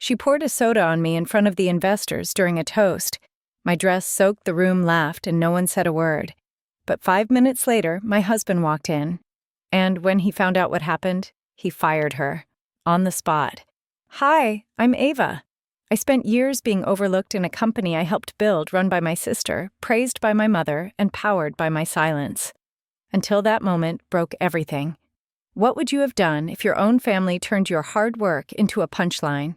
She poured a soda on me in front of the investors during a toast. My dress soaked the room, laughed, and no one said a word. But 5 minutes later, my husband walked in. And when he found out what happened, he fired her. On the spot. "Hi, I'm Ava. I spent years being overlooked in a company I helped build, run by my sister, praised by my mother, and powered by my silence. Until that moment broke everything. What would you have done if your own family turned your hard work into a punchline?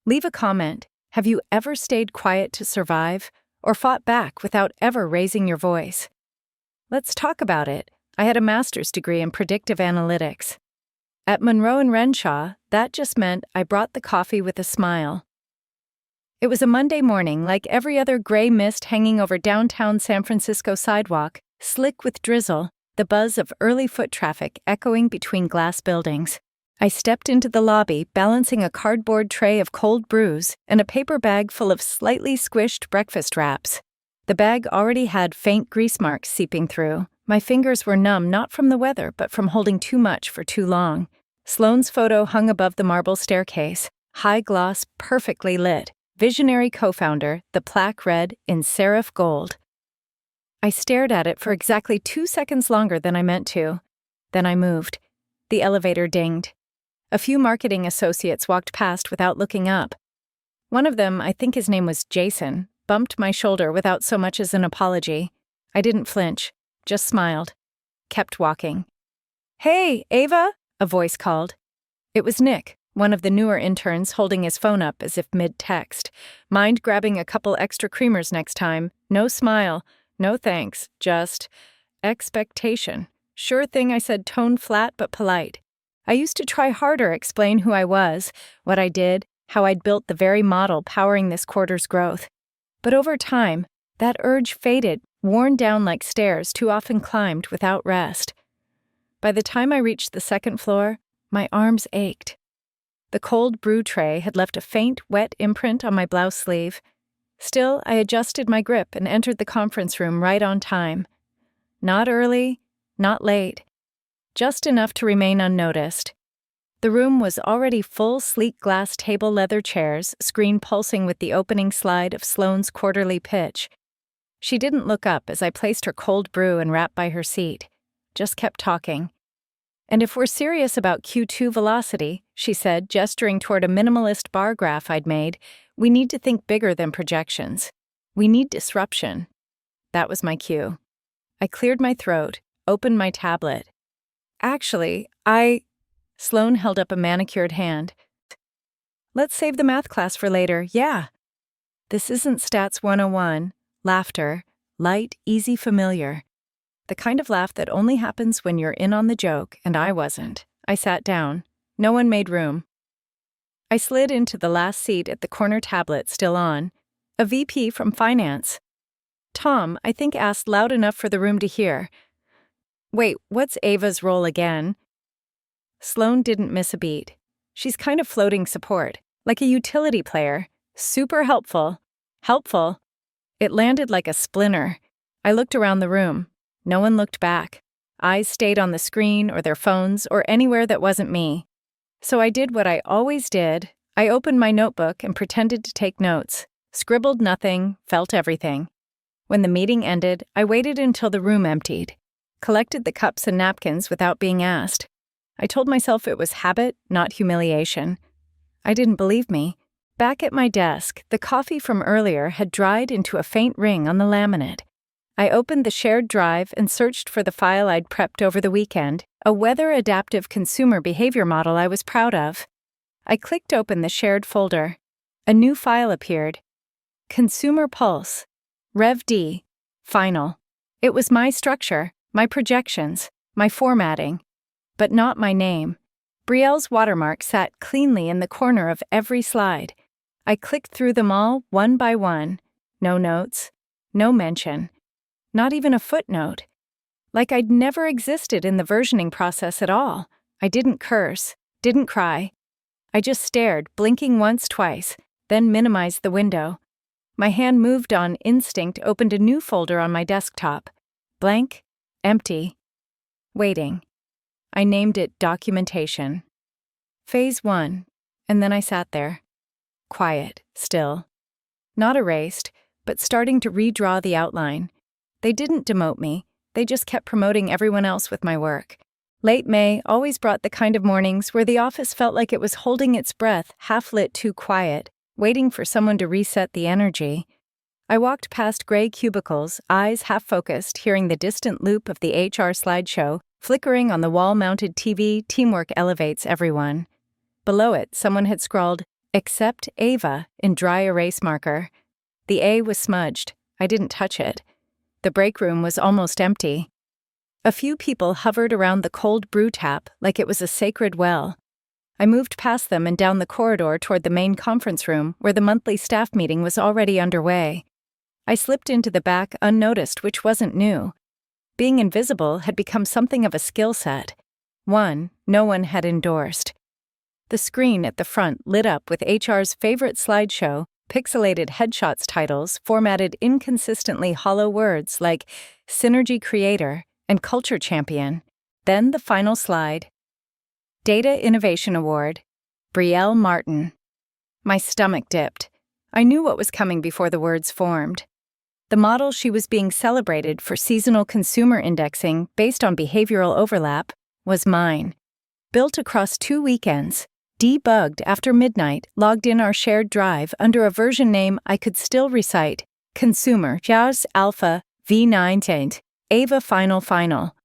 Leave a comment. Have you ever stayed quiet to survive, or fought back without ever raising your voice? Let's talk about it. I had a master's degree in predictive analytics. At Monroe and Renshaw, that just meant I brought the coffee with a smile. It was a Monday morning, like every other gray mist hanging over downtown San Francisco sidewalk, slick with drizzle, the buzz of early foot traffic echoing between glass buildings. I stepped into the lobby, balancing a cardboard tray of cold brews and a paper bag full of slightly squished breakfast wraps. The bag already had faint grease marks seeping through. My fingers were numb not from the weather, but from holding too much for too long. Sloane's photo hung above the marble staircase, high gloss, perfectly lit. Visionary co-founder, the plaque read in serif gold. I stared at it for exactly 2 seconds longer than I meant to. Then I moved. The elevator dinged. A few marketing associates walked past without looking up. One of them, I think his name was Jason, bumped my shoulder without so much as an apology. I didn't flinch, just smiled. Kept walking. "Hey, Ava," a voice called. It was Nick, one of the newer interns, holding his phone up as if mid-text. "Mind grabbing a couple extra creamers next time? No smile. No thanks. Just expectation." Sure thing, I said, tone flat but polite. I used to try harder explain who I was, what I did, how I'd built the very model powering this quarter's growth. But over time, that urge faded, worn down like stairs too often climbed without rest. By the time I reached the second floor, my arms ached. The cold brew tray had left a faint, wet imprint on my blouse sleeve. Still, I adjusted my grip and entered the conference room right on time. Not early, not late. Just enough to remain unnoticed. The room was already full, sleek glass table leather chairs, screen pulsing with the opening slide of Sloane's quarterly pitch. She didn't look up as I placed her cold brew and wrap by her seat. Just kept talking. "And if we're serious about Q2 velocity," she said, gesturing toward a minimalist bar graph I'd made, "we need to think bigger than projections. We need disruption." That was my cue. I cleared my throat, opened my tablet. "Actually, Sloane held up a manicured hand. "Let's save the math class for later, yeah." This isn't Stats 101. Laughter. Light, easy, familiar. The kind of laugh that only happens when you're in on the joke, and I wasn't. I sat down. No one made room. I slid into the last seat at the corner tablet still on. A VP from finance. Tom, I think, asked loud enough for the room to hear. "Wait, what's Ava's role again?" Sloane didn't miss a beat. She's kind of floating support, like a utility player. Super helpful. Helpful. It landed like a splinter. I looked around the room. No one looked back. Eyes stayed on the screen or their phones or anywhere that wasn't me. So I did what I always did. I opened my notebook and pretended to take notes. Scribbled nothing, felt everything. When the meeting ended, I waited until the room emptied. Collected the cups and napkins without being asked. I told myself it was habit, not humiliation. I didn't believe me. Back at my desk, the coffee from earlier had dried into a faint ring on the laminate. I opened the shared drive and searched for the file I'd prepped over the weekend, a weather-adaptive consumer behavior model I was proud of. I clicked open the shared folder. A new file appeared. Consumer Pulse. Rev D. Final. It was my structure, my projections, my formatting. But not my name. Brielle's watermark sat cleanly in the corner of every slide. I clicked through them all, one by one. No notes. No mention. Not even a footnote. Like I'd never existed in the versioning process at all. I didn't curse, didn't cry. I just stared, blinking once, twice, then minimized the window. My hand moved on instinct, opened a new folder on my desktop. Blank, empty, waiting. I named it Documentation. Phase 1, and then I sat there. Quiet, still. Not erased, but starting to redraw the outline. They didn't demote me, they just kept promoting everyone else with my work. Late May always brought the kind of mornings where the office felt like it was holding its breath, half-lit too quiet, waiting for someone to reset the energy. I walked past gray cubicles, eyes half-focused, hearing the distant loop of the HR slideshow, flickering on the wall-mounted TV. Teamwork elevates everyone. Below it, someone had scrawled, "Except Ava," in dry erase marker. The A was smudged. I didn't touch it. The break room was almost empty. A few people hovered around the cold brew tap like it was a sacred well. I moved past them and down the corridor toward the main conference room where the monthly staff meeting was already underway. I slipped into the back unnoticed, which wasn't new. Being invisible had become something of a skill set. One no one had endorsed. The screen at the front lit up with HR's favorite slideshow, pixelated headshots titles formatted inconsistently hollow words like Synergy Creator and Culture Champion. Then the final slide. Data Innovation Award, Brielle Martin. My stomach dipped. I knew what was coming before the words formed. The model she was being celebrated for seasonal consumer indexing based on behavioral overlap was mine. Built across 2 weekends, debugged after midnight, logged in our shared drive under a version name I could still recite, Consumer JAWS Alpha V9 Ava Final.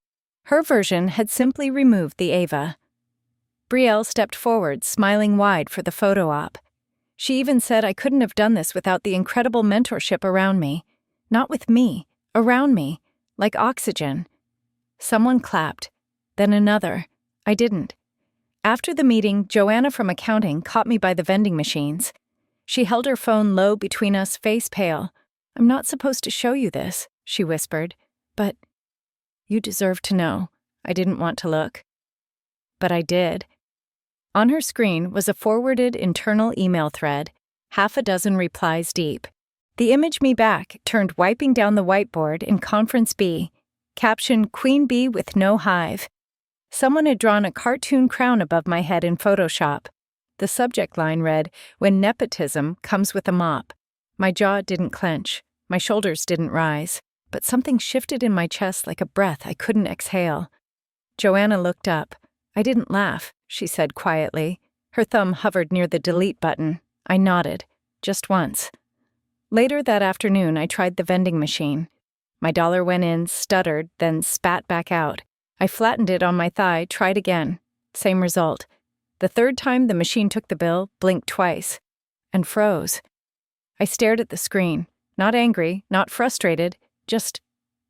Her version had simply removed the Ava. Brielle stepped forward, smiling wide for the photo op. She even said I couldn't have done this without the incredible mentorship around me. Not with me, around me, like oxygen. Someone clapped, then another. I didn't. After the meeting, Joanna from accounting caught me by the vending machines. She held her phone low between us, face pale. "I'm not supposed to show you this," she whispered. "But you deserve to know." I didn't want to look. But I did. On her screen was a forwarded internal email thread, 6 replies deep. The image me back turned wiping down the whiteboard in Conference B. Caption, "Queen Bee with no hive." Someone had drawn a cartoon crown above my head in Photoshop. The subject line read, "When nepotism comes with a mop." My jaw didn't clench. My shoulders didn't rise. But something shifted in my chest like a breath I couldn't exhale. Joanna looked up. "I didn't laugh," she said quietly. Her thumb hovered near the delete button. I nodded. Just once. Later that afternoon, I tried the vending machine. My dollar went in, stuttered, then spat back out. I flattened it on my thigh, tried again. Same result. The third time the machine took the bill, blinked twice, and froze. I stared at the screen. Not angry, not frustrated, just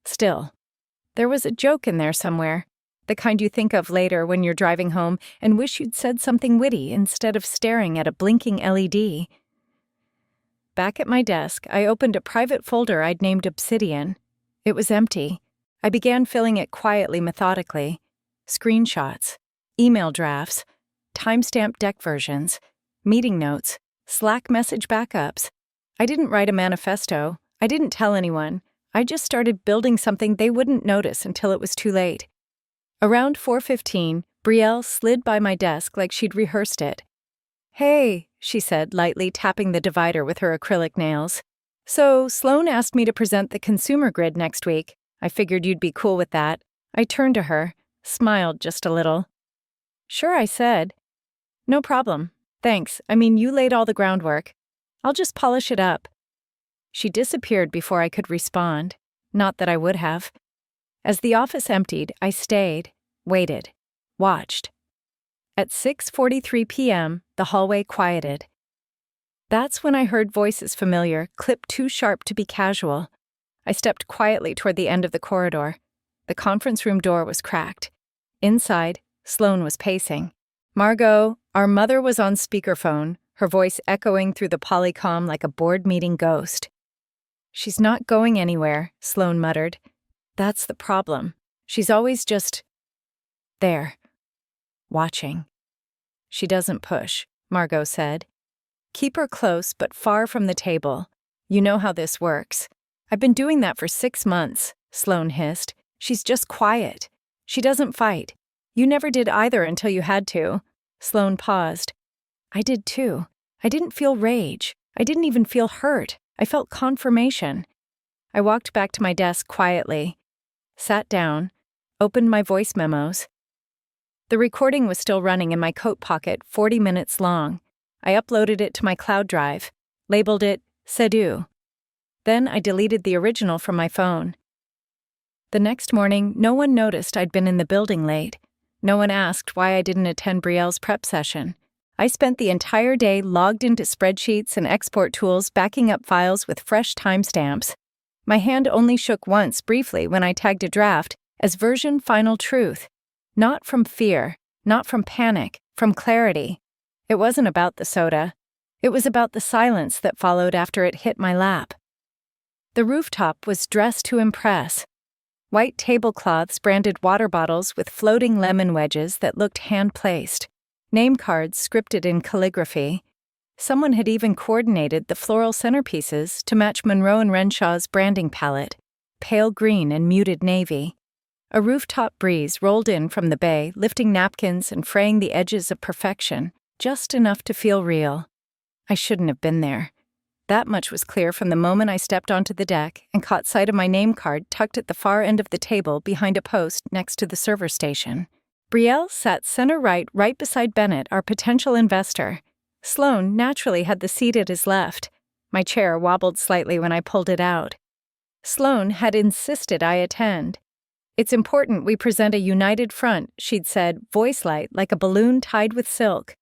still. There was a joke in there somewhere. The kind you think of later when you're driving home and wish you'd said something witty instead of staring at a blinking LED. Back at my desk, I opened a private folder I'd named Obsidian. It was empty. I began filling it quietly, methodically. Screenshots, email drafts, timestamp deck versions, meeting notes, Slack message backups. I didn't write a manifesto. I didn't tell anyone. I just started building something they wouldn't notice until it was too late. Around 4:15, Brielle slid by my desk like she'd rehearsed it. "Hey," she said, lightly tapping the divider with her acrylic nails. "So, Sloan asked me to present the consumer grid next week. I figured you'd be cool with that." I turned to her, smiled just a little. "Sure," I said. "No problem. Thanks. I mean, you laid all the groundwork. I'll just polish it up." She disappeared before I could respond. Not that I would have. As the office emptied, I stayed, waited, watched. At 6:43 p.m., the hallway quieted. That's when I heard voices familiar, clipped too sharp to be casual. I stepped quietly toward the end of the corridor. The conference room door was cracked. Inside, Sloan was pacing. "Margot, our mother was on speakerphone, her voice echoing through the polycom like a board meeting ghost." "She's not going anywhere," Sloan muttered. "That's the problem. She's always just there, watching." "She doesn't push," Margot said. "Keep her close but far from the table. You know how this works." "I've been doing that for 6 months," Sloan hissed. "She's just quiet. She doesn't fight. You never did either until you had to." Sloan paused. "I did too. I didn't feel rage. I didn't even feel hurt. I felt confirmation. I walked back to my desk quietly, sat down, opened my voice memos. The recording was still running in my coat pocket, 40 minutes long. I uploaded it to my cloud drive, labeled it Sedu. Then I deleted the original from my phone. The next morning, no one noticed I'd been in the building late. No one asked why I didn't attend Brielle's prep session. I spent the entire day logged into spreadsheets and export tools backing up files with fresh timestamps. My hand only shook once briefly when I tagged a draft as version final truth. Not from fear, not from panic, from clarity. It wasn't about the soda. It was about the silence that followed after it hit my lap. The rooftop was dressed to impress. White tablecloths branded water bottles with floating lemon wedges that looked hand-placed. Name cards scripted in calligraphy. Someone had even coordinated the floral centerpieces to match Monroe and Renshaw's branding palette, pale green and muted navy. A rooftop breeze rolled in from the bay, lifting napkins and fraying the edges of perfection, just enough to feel real. I shouldn't have been there. That much was clear from the moment I stepped onto the deck and caught sight of my name card tucked at the far end of the table behind a post next to the server station. Brielle sat center right beside Bennett, our potential investor. Sloan naturally had the seat at his left. My chair wobbled slightly when I pulled it out. Sloan had insisted I attend. "It's important we present a united front," she'd said, voice light like a balloon tied with silk.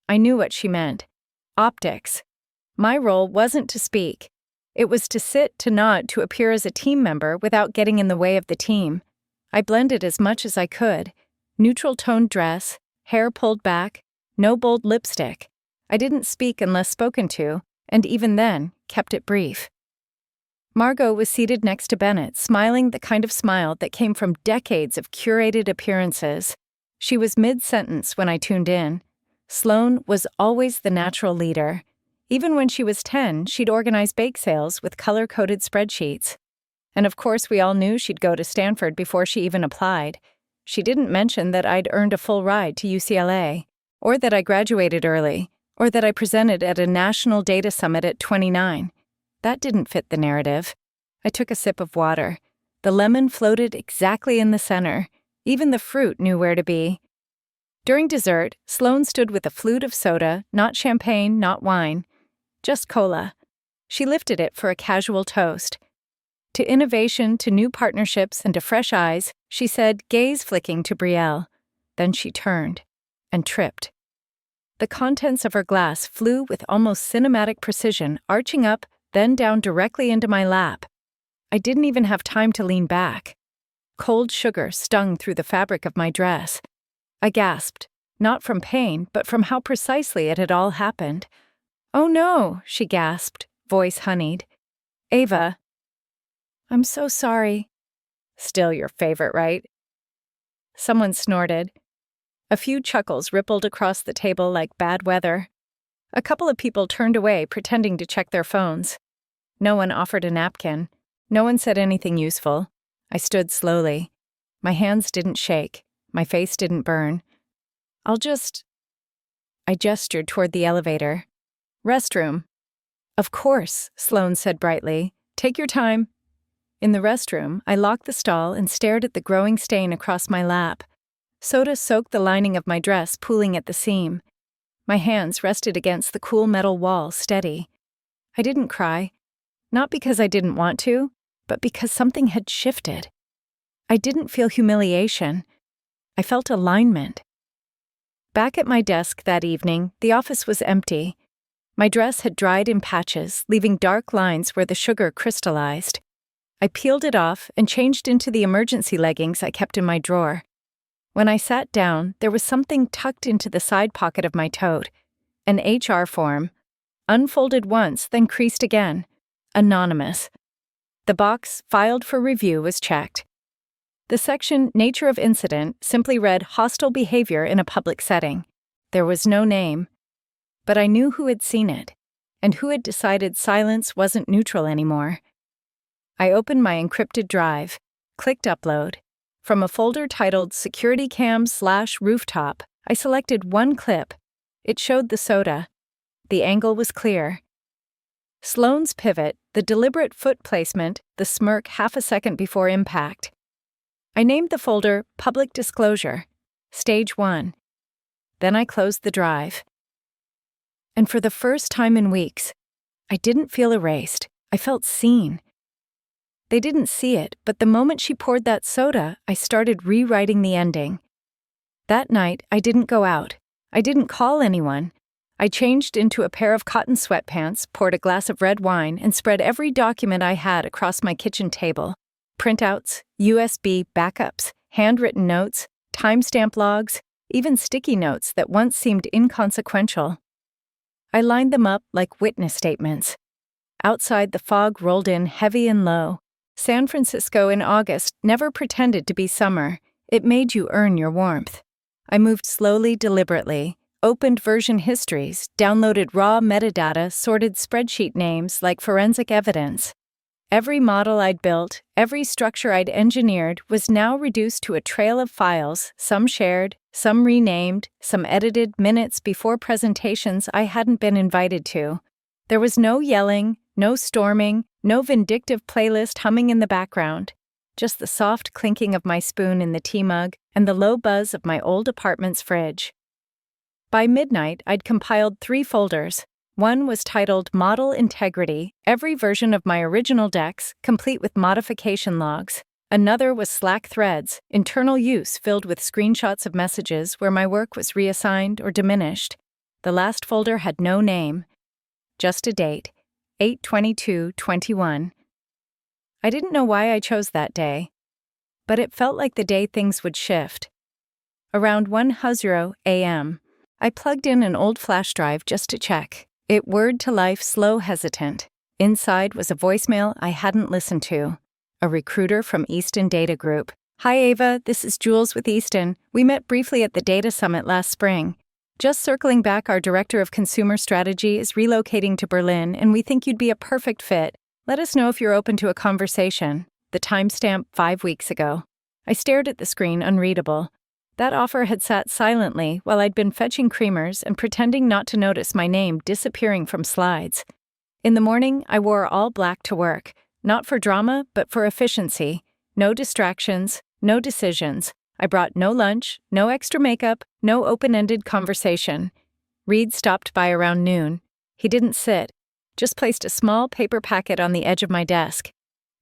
I knew what she meant. Optics. My role wasn't to speak. It was to sit, to nod, to appear as a team member without getting in the way of the team. I blended as much as I could. Neutral-toned dress, hair pulled back, no bold lipstick. I didn't speak unless spoken to, and even then, kept it brief. Margot was seated next to Bennett, smiling the kind of smile that came from decades of curated appearances. She was mid-sentence when I tuned in. Sloan was always the natural leader. Even when she was 10, she'd organize bake sales with color-coded spreadsheets. And of course, we all knew she'd go to Stanford before she even applied. She didn't mention that I'd earned a full ride to UCLA, or that I graduated early, or that I presented at a national data summit at 29. That didn't fit the narrative. I took a sip of water. The lemon floated exactly in the center. Even the fruit knew where to be. During dessert, Sloan stood with a flute of soda, not champagne, not wine, just cola. She lifted it for a casual toast. To innovation, to new partnerships, and to fresh eyes, she said, gaze flicking to Brielle. Then she turned and tripped. The contents of her glass flew with almost cinematic precision, arching up, then down directly into my lap. I didn't even have time to lean back. Cold sugar stung through the fabric of my dress. I gasped, not from pain, but from how precisely it had all happened. "Oh no," she gasped, voice honeyed. "Ava." "I'm so sorry." "Still your favorite, right?" Someone snorted. A few chuckles rippled across the table like bad weather. A couple of people turned away, pretending to check their phones. No one offered a napkin. No one said anything useful. I stood slowly. My hands didn't shake. My face didn't burn. I gestured toward the elevator. "Restroom." "Of course," Sloan said brightly. "Take your time." In the restroom, I locked the stall and stared at the growing stain across my lap. Soda soaked the lining of my dress, pooling at the seam. My hands rested against the cool metal wall, steady. I didn't cry. Not because I didn't want to, but because something had shifted. I didn't feel humiliation. I felt alignment. Back at my desk that evening, the office was empty. My dress had dried in patches, leaving dark lines where the sugar crystallized. I peeled it off and changed into the emergency leggings I kept in my drawer. When I sat down, there was something tucked into the side pocket of my tote. An HR form. Unfolded once, then creased again. Anonymous. The box, filed for review, was checked. The section, Nature of Incident, simply read hostile behavior in a public setting. There was no name. But I knew who had seen it, and who had decided silence wasn't neutral anymore. I opened my encrypted drive, clicked upload. From a folder titled Security Cam /Rooftop, I selected one clip. It showed the soda. The angle was clear. Sloane's pivot, the deliberate foot placement, the smirk half a second before impact. I named the folder Public Disclosure, Stage 1. Then I closed the drive. And for the first time in weeks, I didn't feel erased. I felt seen. They didn't see it, but the moment she poured that soda, I started rewriting the ending. That night, I didn't go out. I didn't call anyone. I changed into a pair of cotton sweatpants, poured a glass of red wine, and spread every document I had across my kitchen table. Printouts, USB backups, handwritten notes, timestamp logs, even sticky notes that once seemed inconsequential. I lined them up like witness statements. Outside, the fog rolled in heavy and low. San Francisco in August never pretended to be summer. It made you earn your warmth. I moved slowly, deliberately, opened version histories, downloaded raw metadata, sorted spreadsheet names like forensic evidence. Every model I'd built, every structure I'd engineered was now reduced to a trail of files, some shared, some renamed, some edited minutes before presentations I hadn't been invited to. There was no yelling, no storming, no vindictive playlist humming in the background, just the soft clinking of my spoon in the tea mug and the low buzz of my old apartment's fridge. By midnight, I'd compiled 3 folders. One was titled Model Integrity, every version of my original decks, complete with modification logs. Another was Slack threads, internal use filled with screenshots of messages where my work was reassigned or diminished. The last folder had no name, just a date, 8/22/21. I didn't know why I chose that day, but it felt like the day things would shift. Around 1:00 a.m., I plugged in an old flash drive just to check. It whirred to life, slow, hesitant. Inside was a voicemail I hadn't listened to. A recruiter from Easton Data Group. "Hi Ava, this is Jules with Easton. We met briefly at the Data Summit last spring. Just circling back, our Director of Consumer Strategy is relocating to Berlin and we think you'd be a perfect fit. Let us know if you're open to a conversation." The timestamp 5 weeks ago. I stared at the screen, unreadable. That offer had sat silently while I'd been fetching creamers and pretending not to notice my name disappearing from slides. In the morning, I wore all black to work, not for drama, but for efficiency. No distractions, no decisions. I brought no lunch, no extra makeup, no open-ended conversation. Reed stopped by around noon. He didn't sit, just placed a small paper packet on the edge of my desk.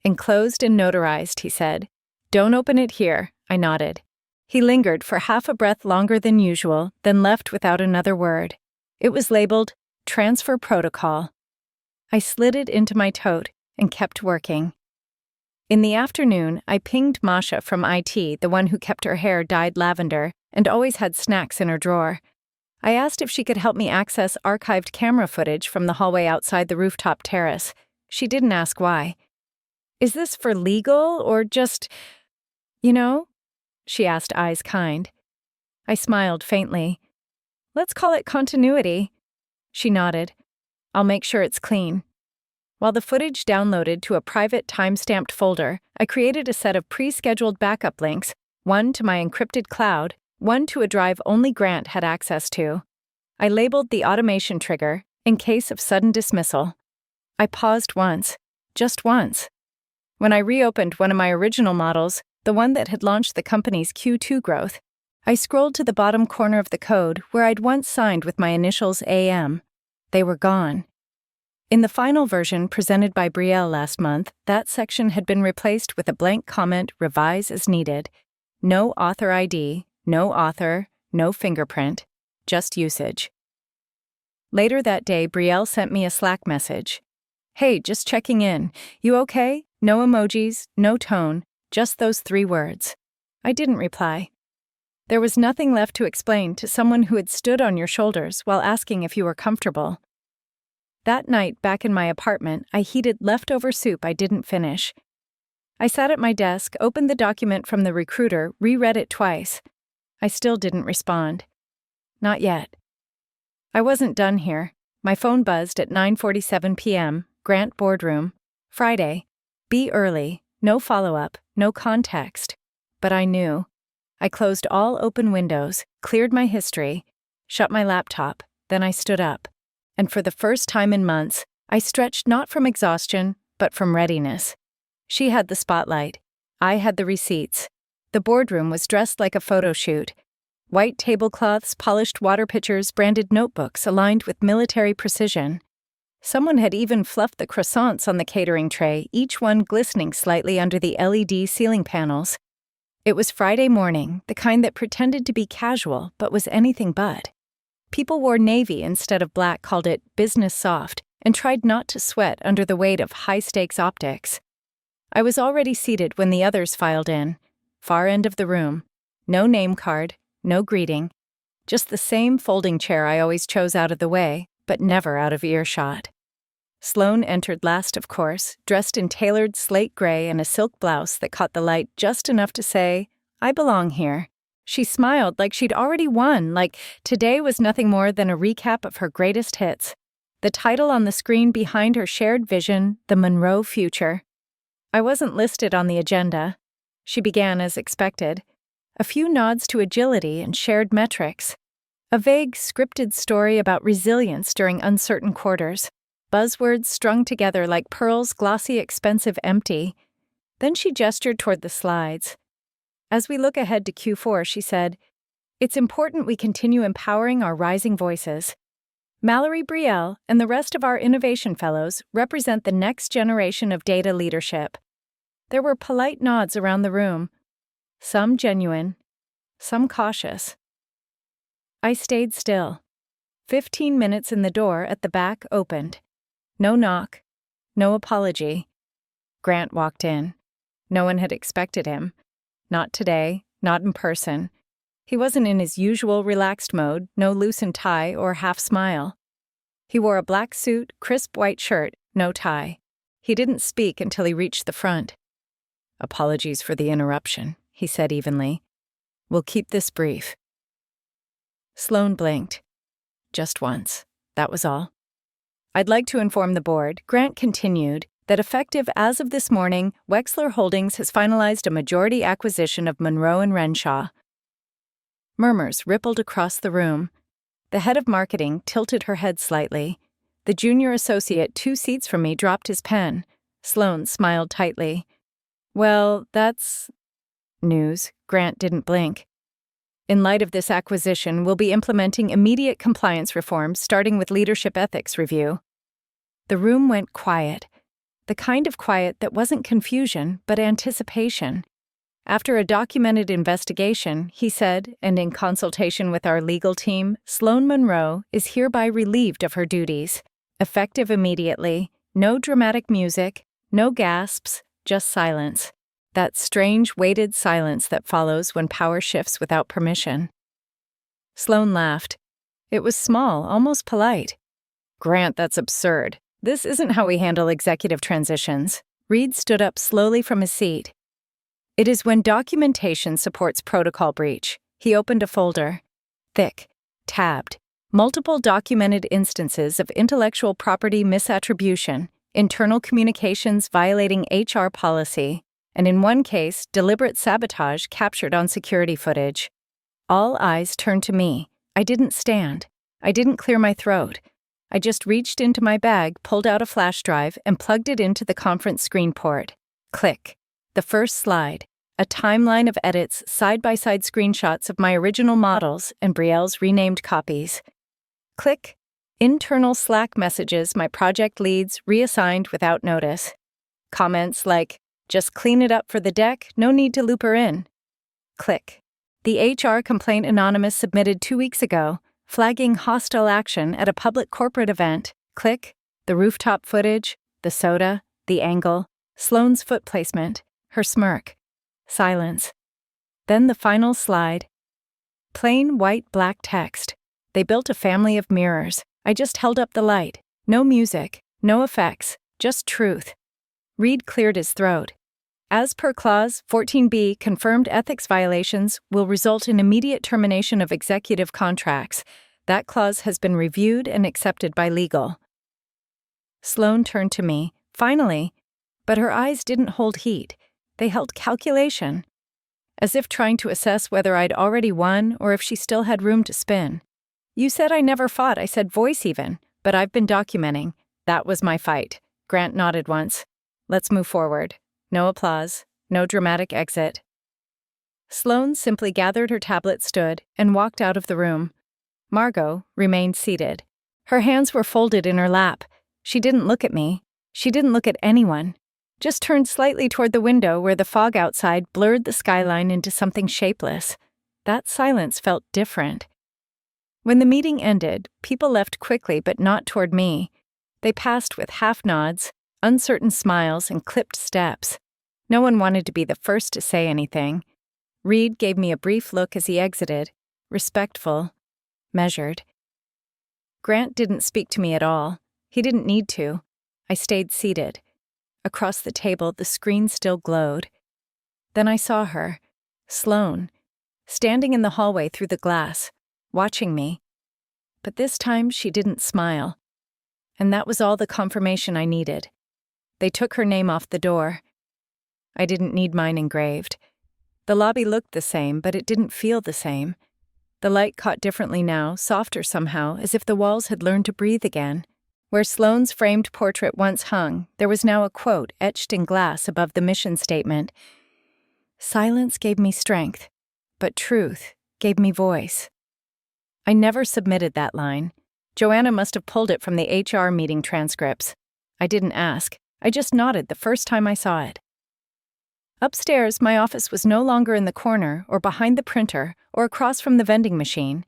"Enclosed and notarized," he said. "Don't open it here," I nodded. He lingered for half a breath longer than usual, then left without another word. It was labeled Transfer Protocol. I slid it into my tote and kept working. In the afternoon, I pinged Masha from IT, the one who kept her hair dyed lavender and always had snacks in her drawer. I asked if she could help me access archived camera footage from the hallway outside the rooftop terrace. She didn't ask why. "Is this for legal or just, you know?" she asked, eyes kind. I smiled faintly. "Let's call it continuity." She nodded. "I'll make sure it's clean." While the footage downloaded to a private time-stamped folder, I created a set of pre-scheduled backup links, one to my encrypted cloud, one to a drive only Grant had access to. I labeled the automation trigger, in case of sudden dismissal. I paused once, just once. When I reopened one of my original models, the one that had launched the company's Q2 growth, I scrolled to the bottom corner of the code where I'd once signed with my initials AM. They were gone. In the final version presented by Betrayal last month, that section had been replaced with a blank comment, "Revise as needed." No author ID, no author, no fingerprint, just usage. Later that day, Betrayal sent me a Slack message. "Hey, just checking in. You okay? No emojis, no tone. Just those 3 words. I didn't reply. There was nothing left to explain to someone who had stood on your shoulders while asking if you were comfortable. That night, back in my apartment, I heated leftover soup I didn't finish. I sat at my desk, opened the document from the recruiter, reread it twice. I still didn't respond. Not yet. I wasn't done here. My phone buzzed at 9:47 p.m., Grant boardroom. Friday. Be early. No follow-up, no context. But I knew. I closed all open windows, cleared my history, shut my laptop, then I stood up. And for the first time in months, I stretched not from exhaustion, but from readiness. She had the spotlight. I had the receipts. The boardroom was dressed like a photo shoot. White tablecloths, polished water pitchers, branded notebooks aligned with military precision. Someone had even fluffed the croissants on the catering tray, each one glistening slightly under the LED ceiling panels. It was Friday morning, the kind that pretended to be casual but was anything but. People wore navy instead of black, called it business soft, and tried not to sweat under the weight of high-stakes optics. I was already seated when the others filed in. Far end of the room. No name card, no greeting. Just the same folding chair I always chose out of the way, but never out of earshot. Sloane entered last, of course, dressed in tailored slate gray and a silk blouse that caught the light just enough to say, "I belong here." She smiled like she'd already won, like today was nothing more than a recap of her greatest hits. The title on the screen behind her shared vision, The Monroe Future. I wasn't listed on the agenda. She began as expected. A few nods to agility and shared metrics. A vague, scripted story about resilience during uncertain quarters. Buzzwords strung together like pearls, glossy, expensive, empty. Then she gestured toward the slides. As we look ahead to Q4, she said, "It's important we continue empowering our rising voices. Mallory Brielle and the rest of our innovation fellows represent the next generation of data leadership." There were polite nods around the room, some genuine, some cautious. I stayed still. 15 minutes in the door at the back opened. No knock, no apology. Grant walked in. No one had expected him. Not today, not in person. He wasn't in his usual relaxed mode, no loosened tie or half smile. He wore a black suit, crisp white shirt, no tie. He didn't speak until he reached the front. "Apologies for the interruption," he said evenly. "We'll keep this brief." Sloane blinked. Just once. That was all. "I'd like to inform the board," Grant continued, "that effective as of this morning, Wexler Holdings has finalized a majority acquisition of Monroe and Renshaw." Murmurs rippled across the room. The head of marketing tilted her head slightly. The junior associate 2 seats from me dropped his pen. Sloane smiled tightly. "Well, that's news." Grant didn't blink. "In light of this acquisition, we'll be implementing immediate compliance reforms, starting with leadership ethics review." The room went quiet. The kind of quiet that wasn't confusion, but anticipation. After a documented investigation, he said, and in consultation with our legal team, Sloane Monroe is hereby relieved of her duties. Effective immediately. No dramatic music, no gasps, just silence. That strange, weighted silence that follows when power shifts without permission. Sloane laughed. It was small, almost polite. "Grant, that's absurd. This isn't how we handle executive transitions." Reed stood up slowly from his seat. "It is when documentation supports protocol breach." He opened a folder. Thick, tabbed. Multiple documented instances of intellectual property misattribution, internal communications violating HR policy, and in one case, deliberate sabotage captured on security footage. All eyes turned to me. I didn't stand. I didn't clear my throat. I just reached into my bag, pulled out a flash drive, and plugged it into the conference screen port. Click. The first slide. A timeline of edits, side-by-side screenshots of my original models and Brielle's renamed copies. Click. Internal Slack messages my project leads reassigned without notice. Comments like, "Just clean it up for the deck, no need to loop her in." Click. The HR complaint anonymous submitted 2 weeks ago, flagging hostile action at a public corporate event. Click. The rooftop footage, the soda, the angle, Sloane's foot placement, her smirk. Silence. Then the final slide. Plain white black text. They built a family of mirrors. I just held up the light. No music, no effects, just truth. Reed cleared his throat. As per Clause 14B, confirmed ethics violations will result in immediate termination of executive contracts. That clause has been reviewed and accepted by legal. Sloane turned to me, finally, but her eyes didn't hold heat. They held calculation, as if trying to assess whether I'd already won or if she still had room to spin. "You said I never fought," I said, "voice even. But I've been documenting. That was my fight. Grant nodded once. Let's move forward. No applause. No dramatic exit. Sloane simply gathered her tablet, stood, and walked out of the room. Margot remained seated. Her hands were folded in her lap. She didn't look at me. She didn't look at anyone. Just turned slightly toward the window where the fog outside blurred the skyline into something shapeless. That silence felt different. When the meeting ended, people left quickly but not toward me. They passed with half nods, uncertain smiles, and clipped steps. No one wanted to be the first to say anything. Reed gave me a brief look as he exited, respectful, measured. Grant didn't speak to me at all. He didn't need to. I stayed seated. Across the table, the screen still glowed. Then I saw her, Sloane, standing in the hallway through the glass, watching me. But this time she didn't smile. And that was all the confirmation I needed. They took her name off the door. I didn't need mine engraved. The lobby looked the same, but it didn't feel the same. The light caught differently now, softer somehow, as if the walls had learned to breathe again. Where Sloane's framed portrait once hung, there was now a quote etched in glass above the mission statement. Silence gave me strength, but truth gave me voice. I never submitted that line. Joanna must have pulled it from the HR meeting transcripts. I didn't ask. I just nodded the first time I saw it. Upstairs, my office was no longer in the corner or behind the printer or across from the vending machine.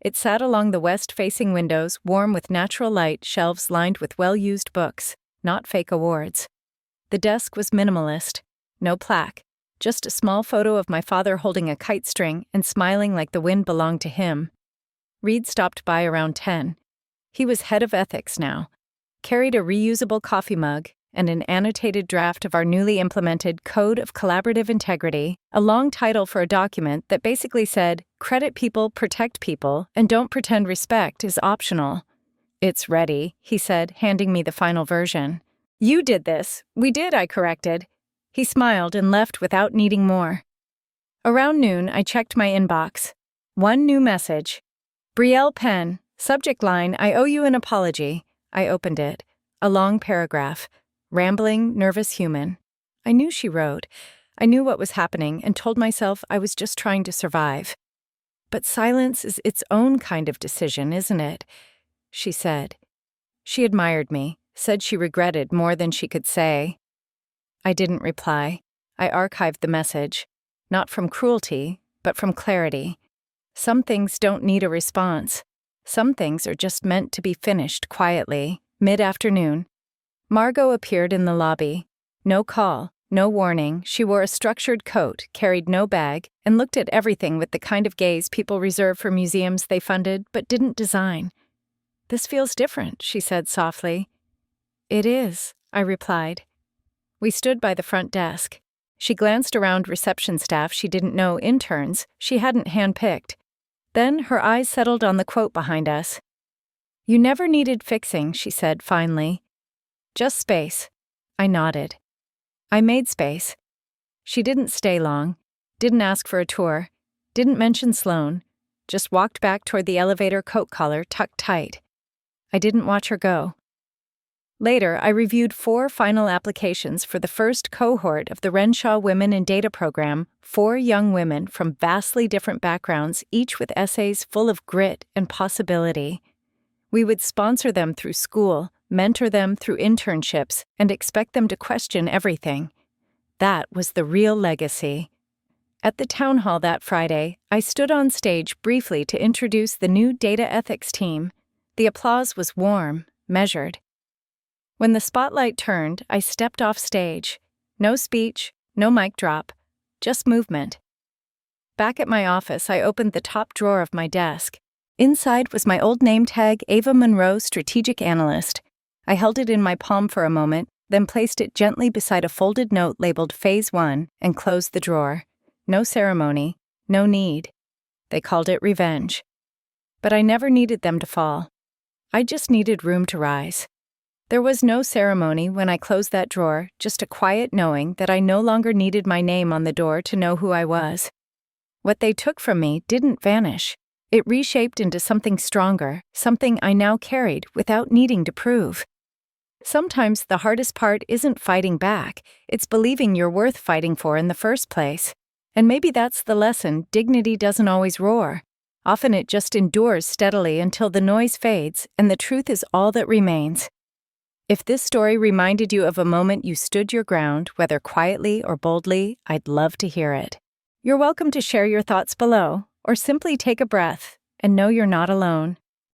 It sat along the west-facing windows, warm with natural light, shelves lined with well-used books, not fake awards. The desk was minimalist. No plaque, just a small photo of my father holding a kite string and smiling like the wind belonged to him. Reed stopped by around 10. He was head of ethics now, carried a reusable coffee mug and an annotated draft of our newly implemented Code of Collaborative Integrity, a long title for a document that basically said, credit people, protect people, and don't pretend respect is optional. It's ready, he said, handing me the final version. You did this. We did, I corrected. He smiled and left without needing more. Around noon, I checked my inbox. One new message. Brielle Penn, subject line, I owe you an apology. I opened it. A long paragraph. Rambling, nervous human. I knew she wrote. I knew what was happening and told myself I was just trying to survive. But silence is its own kind of decision, isn't it? She said. She admired me, said she regretted more than she could say. I didn't reply. I archived the message. Not from cruelty, but from clarity. Some things don't need a response. Some things are just meant to be finished quietly, mid-afternoon. Margot appeared in the lobby. No call, no warning. She wore a structured coat, carried no bag, and looked at everything with the kind of gaze people reserve for museums they funded but didn't design. This feels different, she said softly. It is, I replied. We stood by the front desk. She glanced around reception staff she didn't know, interns she hadn't handpicked. Then her eyes settled on the quote behind us. You never needed fixing, she said finally. Just space. I nodded. I made space. She didn't stay long, didn't ask for a tour, didn't mention Sloane, just walked back toward the elevator, coat collar tucked tight. I didn't watch her go. Later, I reviewed 4 final applications for the first cohort of the Renshaw Women in Data program, 4 young women from vastly different backgrounds, each with essays full of grit and possibility. We would sponsor them through school, mentor them through internships, and expect them to question everything. That was the real legacy. At the town hall that Friday, I stood on stage briefly to introduce the new data ethics team. The applause was warm, measured. When the spotlight turned, I stepped off stage. No speech, no mic drop, just movement. Back at my office, I opened the top drawer of my desk. Inside was my old name tag, Ava Monroe, Strategic Analyst. I held it in my palm for a moment, then placed it gently beside a folded note labeled Phase 1 and closed the drawer. No ceremony, no need. They called it revenge. But I never needed them to fall. I just needed room to rise. There was no ceremony when I closed that drawer, just a quiet knowing that I no longer needed my name on the door to know who I was. What they took from me didn't vanish. It reshaped into something stronger, something I now carried without needing to prove. Sometimes the hardest part isn't fighting back, it's believing you're worth fighting for in the first place. And maybe that's the lesson: dignity doesn't always roar. Often it just endures steadily until the noise fades and the truth is all that remains. If this story reminded you of a moment you stood your ground, whether quietly or boldly, I'd love to hear it. You're welcome to share your thoughts below, or simply take a breath and know you're not alone.